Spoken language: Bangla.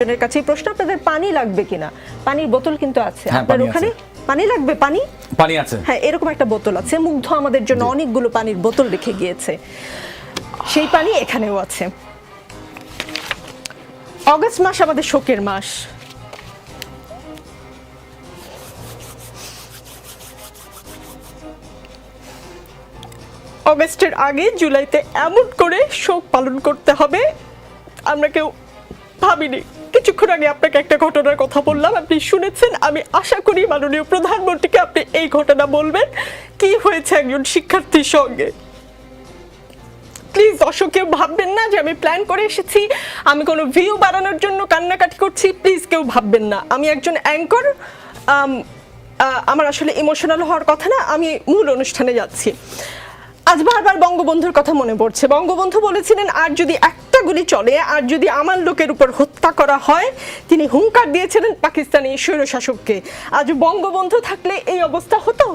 জনের কাছে প্রশ্ন, আপনাদের পানি লাগবে কিনা? পানির বোতল কিন্তু আছে হ্যাঁ, আপনার পানি ওখানে। আছে। পানি লাগবে? পানি আছে। হ্যাঁ, এরকম একটা বোতল আছে। মুগ্ধ আমাদের জন্য অনেকগুলো পানির বোতল রেখে গিয়েছে, সেই পানি এখানেও আছে। অগস্ট মাস আমাদের শোকের মাস। অগস্টের আগে জুলাইতে এমন করে শোক পালন করতে হবে আমরা কেউ ভাবিনি। কিছুক্ষণ আগে আপনাকে একটা ঘটনার কথা বললাম, আপনি শুনেছেন। আমি আশা করি মাননীয় প্রধানমন্ত্রীকে আপনি এই ঘটনা বলবেন, কি হয়েছে একজন শিক্ষার্থীর সঙ্গে। প্লিজ দর্শক কেউ ভাববেন না যে আমি প্ল্যান করে এসেছি, আমি কোনো ভিউ বাড়ানোর জন্য কান্নাকাটি করছি। প্লিজ কেউ ভাববেন না, আমি একজন অ্যাঙ্কর। আমার আসলে ইমোশনাল হওয়ার কথা না, আমি মূল অনুষ্ঠানে যাচ্ছি। আজ বারবার বঙ্গবন্ধুর কথা মনে পড়ছে। বঙ্গবন্ধু বলেছিলেন, আর যদি একটা গুলি চলে, আর যদি আমার লোকের উপর হত্যা করা হয়, তিনি হুঙ্কার দিয়েছিলেন পাকিস্তানি স্বৈরশাসককে। আজ বঙ্গবন্ধু থাকলে এই অবস্থা হতো?